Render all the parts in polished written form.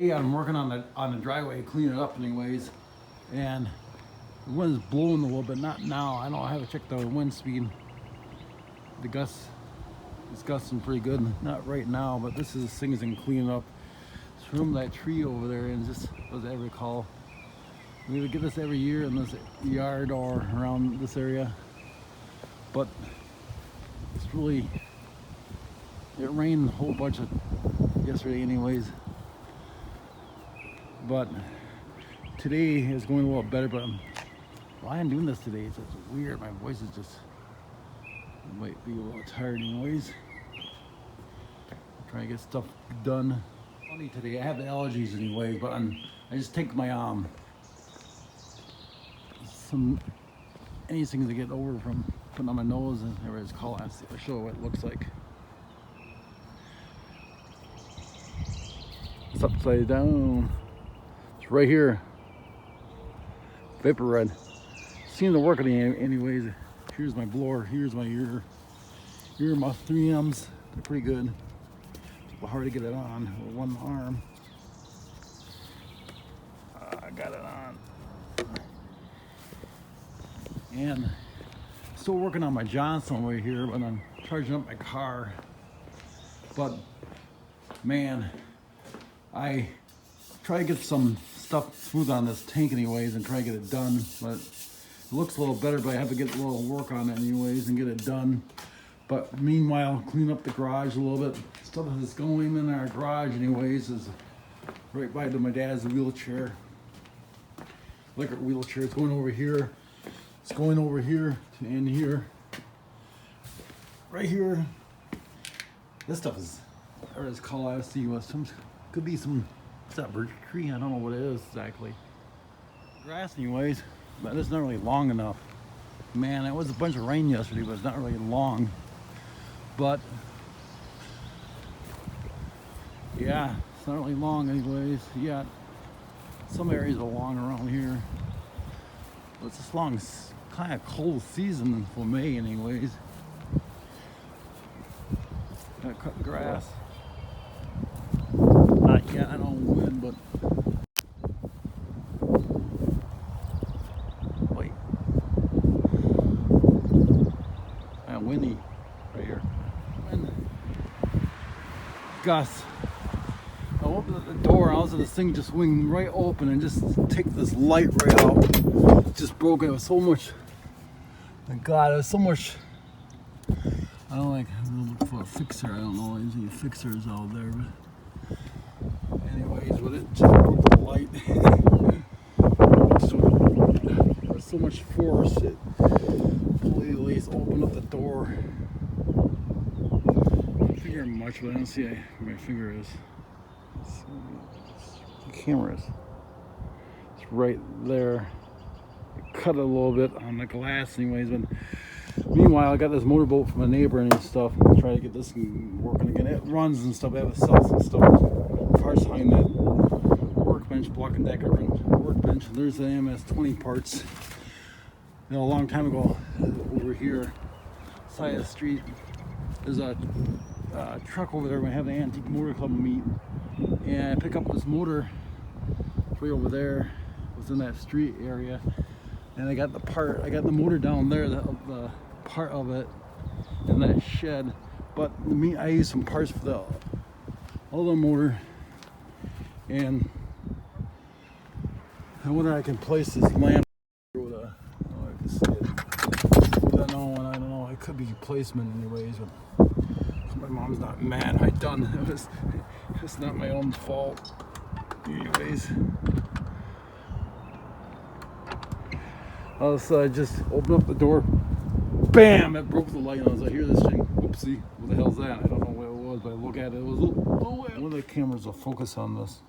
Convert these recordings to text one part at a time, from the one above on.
Yeah, I'm working on the driveway, cleaning it up anyways, and the wind's blowing a little bit. Not now. I know I haven't checked the wind speed. The gusts, it's gusting pretty good. Not right now, but this thing is in cleaning up. It's from that tree over there, and just as I recall, we would get this every year in this yard or around this area. But it's really, it rained a whole bunch of yesterday anyways. But today is going a little better, but why I'm doing this today, it's just weird. My voice is just, might be a little tired anyways. Trying to get stuff done. Funny today, I have the allergies anyways, but I just take my anything to get over from putting on my nose and everybody's calling. I'll show you what it looks like. It's upside down. It's right here. Vapor red. Seems to work anyways. Here's my blower. Here's my ear. Here are my 3Ms. They're pretty good. It's hard to get it on with one arm. I got it on. And still working on my Johnson over here, but I'm charging up my car. But man, I try to get some stuff smooth on this tank anyways and try to get it done, but it looks a little better, but I have to get a little work on it anyways and get it done. But meanwhile, clean up the garage a little bit. Stuff that's going in our garage anyways is right by to my dad's wheelchair. Like a wheelchair, it's going over here. It's going over here to end here. Right here. This stuff is, or it's called, I see what some, could be some, what's that, birch tree? I don't know what it is exactly. Grass anyways, but it's not really long enough. Man, it was a bunch of rain yesterday, but it's not really long. But yeah, it's not really long anyways. Yeah, some areas are long around here. But it's this long, kind of cold season for May anyways. Gotta cut the grass. Not yet, I don't win, but wait. Kind of windy right here. Wind. Gusts. I opened up the door, I was in this thing just swing right open and just take this light right out. It just broke. It was so much. My God, it was so much. I don't like, I'm looking for a fixer. I don't know any fixers out there, but anyways, with it just broke the light. There was so much force, it completely opened up the door. I'm figuring much, but I don't see where my finger is. The camera is. It's right there. I cut it a little bit on the glass anyways, but meanwhile I got this motorboat from a neighbor and stuff. I'm trying to get this working again. It runs and stuff. I have a cells and stuff. Parts behind that workbench, Block and Decker workbench. There's the MS-20 parts. You know, a long time ago, over here, side of the street, there's a truck over there. We have the Antique Motor Club meet, and I pick up this motor way over there. It was in that street area, and I got the motor down there, the part of it in that shed. But I used some parts for the other motor, and I wonder if I can place this lamp with a, I can see it. I don't know, it could be placement anyways, but my mom's not mad. It's not my own fault anyways. All of a sudden I just opened up the door, bam, it broke the light, and I was like, hear this thing, whoopsie, what the hell's that? I don't know what it was, but I look at it, it was, oh, one of the cameras will focus on this.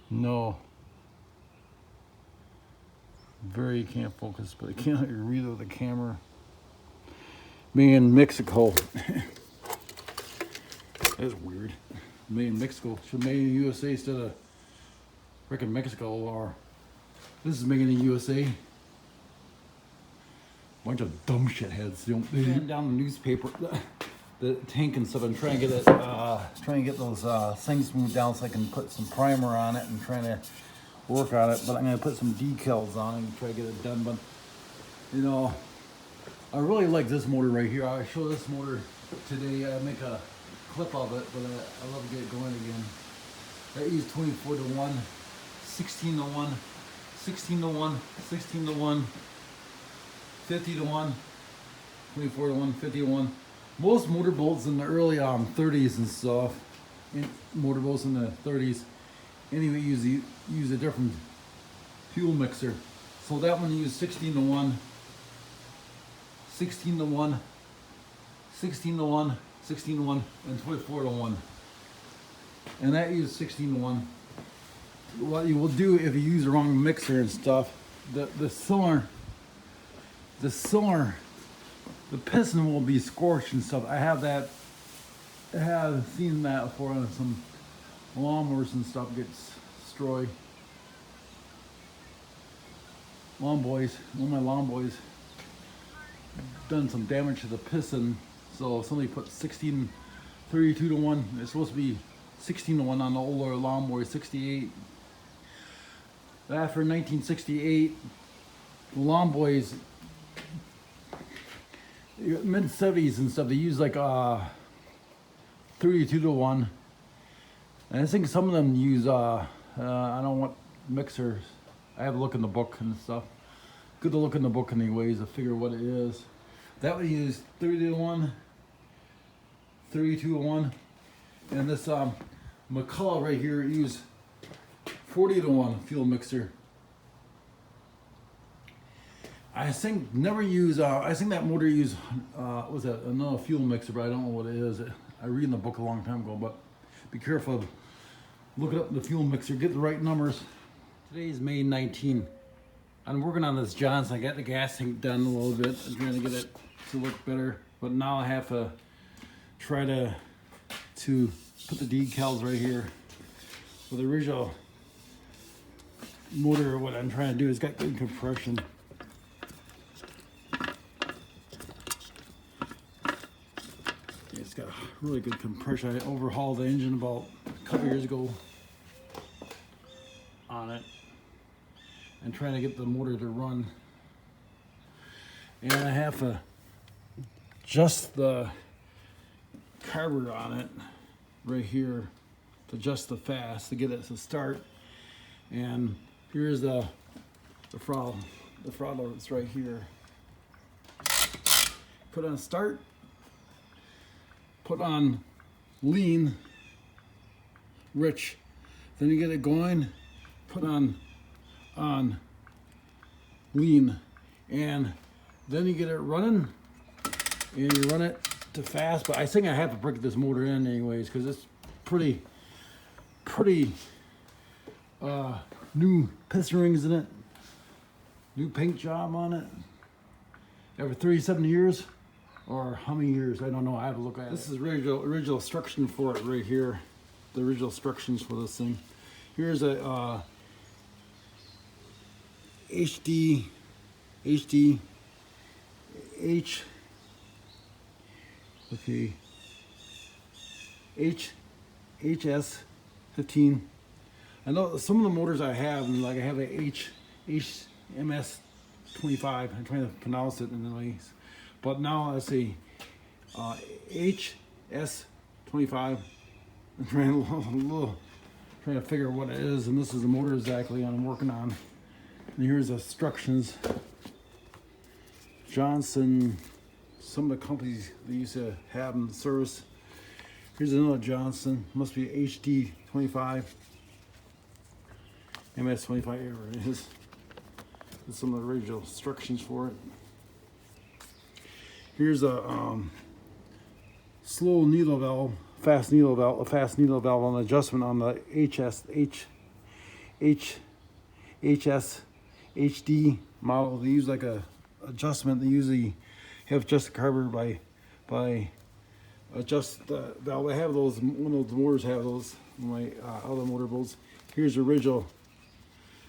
No. Very can't focus, but I can't read with the camera. Me in Mexico. That's weird. Made in Mexico. Should made in the USA instead of freaking Mexico, or this is made in the USA. Bunch of dumb shitheads. They down the newspaper. the tank and stuff. I'm trying to get it, trying to get those things moved down so I can put some primer on it and trying to work on it. But I'm gonna put some decals on it and try to get it done. But you know, I really like this motor right here. I show this motor today. I make a clip of it, but I love to get it going again. I use 24 to 1, 16 to 1, 16 to 1, 16 to 1, 50 to 1, 24 to 1, 50 to 1. Most motorboats in the early 30s and stuff, motorboats in the 30s, anyway, use a different fuel mixer. So that one used 16 to 1, 16 to 1, 16 to 1, 16 to 1, and 24 to 1. And that used 16 to 1. What you will do if you use the wrong mixer and stuff, the cylinder, the piston will be scorched and stuff. I have seen that before on some lawnmowers and stuff gets destroyed. One of my lawn boys done some damage to the piston, so somebody put 32 to 1. It's supposed to be 16 to 1 on the older lawnmower, 68. After 1968, the lawn boys, mid 70s and stuff, they use like 32 to 1. And I think some of them use I don't know what mixers. I have a look in the book and stuff. Good to look in the book anyways to figure what it is. That would use 30 to 1, 32 to 1. And this McCullough right here use 40 to 1 fuel mixer. I think never use, I think that motor used, was that another fuel mixer, but I don't know what it is. I read in the book a long time ago, but be careful of looking up the fuel mixer, get the right numbers. Today's May 19. I'm working on this Johnson. I got the gas tank done a little bit. I'm trying to get it to look better, but now I have to try to put the decals right here. Well, the original motor, what I'm trying to do is got good compression. It's got really good compression. I overhauled the engine about a couple years ago on it and trying to get the motor to run. And I have to adjust the carburetor on it right here to adjust the fast to get it to start. And here's the throttle. The throttle is right here. Put on start. Put on lean, rich. Then you get it going. Put on lean, and then you get it running, and you run it to fast. But I think I have to break this motor in anyways because it's pretty new piston rings in it, new paint job on it. After 37 years. Or how many years? I don't know. I have to look at it. This is original instruction for it right here. The original instructions for this thing. Here's a HS 15. I know some of the motors I have, like I have a MS 25. I'm trying to pronounce it in the ways. But now I see HS 25. I'm trying to figure what it is, and this is the motor exactly I'm working on. And here's the instructions. Johnson, some of the companies they used to have in service. Here's another Johnson, must be HD 25, MS 25, whatever it is. There's some of the original instructions for it. Here's a slow needle valve, a fast needle valve on the adjustment on the HS HD model. They use like a adjustment. They usually have just the carburetor by adjust the valve. I have those. One of those motors have those. My other motorboats. Here's the original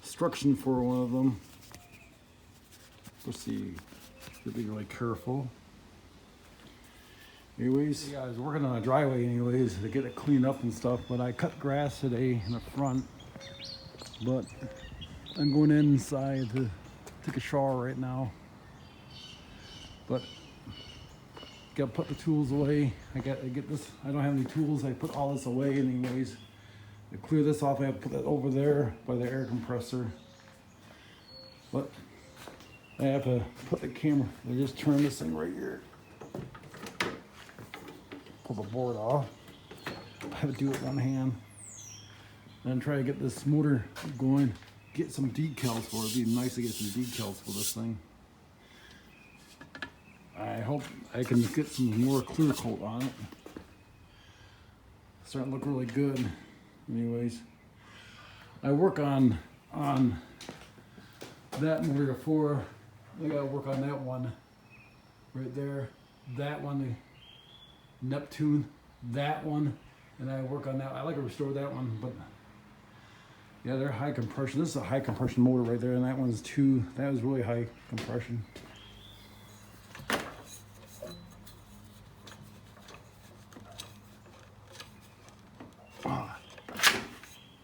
instruction for one of them. Let's see. Be really careful. Anyways, yeah, I was working on a driveway anyways to get it cleaned up and stuff, but I cut grass today in the front. But I'm going inside to take a shower right now. But gotta put the tools away. I get this. I don't have any tools. I put all this away anyways. To clear this off, I have to put that over there by the air compressor. But I have to put the camera. I just turn this thing right here. Pull the board off. I have to do it one hand. And try to get this motor going. Get some decals for it. It'd be nice to get some decals for this thing. I hope I can get some more clear coat on it. It's starting to look really good. Anyways, I work on that motor before. I gotta work on that one right there. That one, the Neptune, that one, and I work on that. I like to restore that one, but yeah, they're high compression. This is a high compression motor right there, and that one's too. That was really high compression.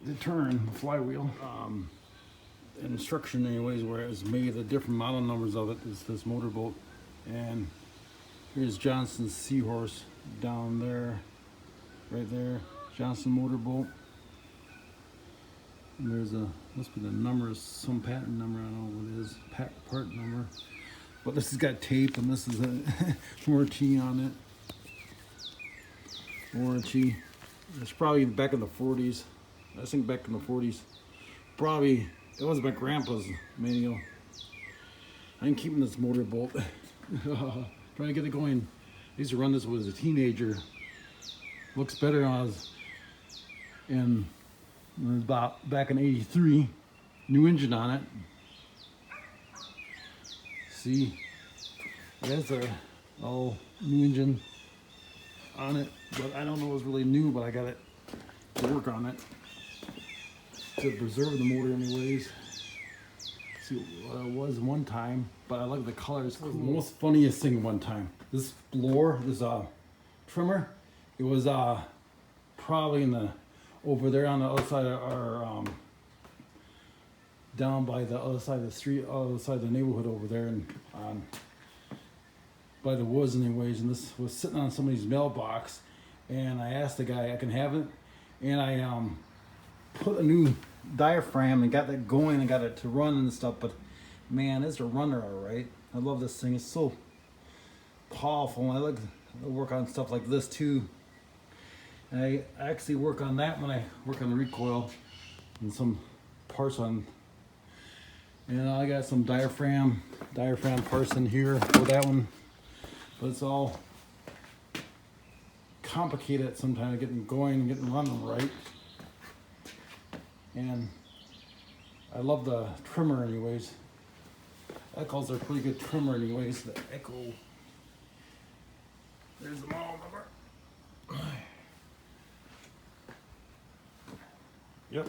The turn flywheel instruction anyways, where it's made, the different model numbers of it is this motorboat. And here's Johnson's Seahorse down there, right there, Johnson motorboat. And there's a, must be the number, some patent number, I don't know what it is, part number. But this has got tape, and this is a warranty on it. Warranty. It's probably back in the 40s. I think back in the 40s. Probably, it was my grandpa's manual. I'm keeping this motorboat. Trying to get it going. I used to run this when I was a teenager. Looks better when I was in, about back in '83. New engine on it. See, there's a old new engine on it, but I don't know if it's really new, but I got it to work on it to preserve the motor anyways. See what it was one time, but I like the colors. Cool. The most funniest thing one time, this blower, this trimmer, it was probably in the over there on the other side of our down by the other side of the street, other side of the neighborhood over there, and by the woods anyways. And this was sitting on somebody's mailbox, and I asked the guy I can have it, and I put a new diaphragm and got that going and got it to run and stuff. But man, it's a runner, all right. I love this thing. It's so powerful. I like to work on stuff like this too. And I actually work on that when I work on the recoil and some parts on. And I got some diaphragm parts in here for that one, but it's all complicated sometimes getting going and getting running right. And I love the trimmer anyways. Echoes are a pretty good trimmer anyways. The Echo. There's the model number. Yep.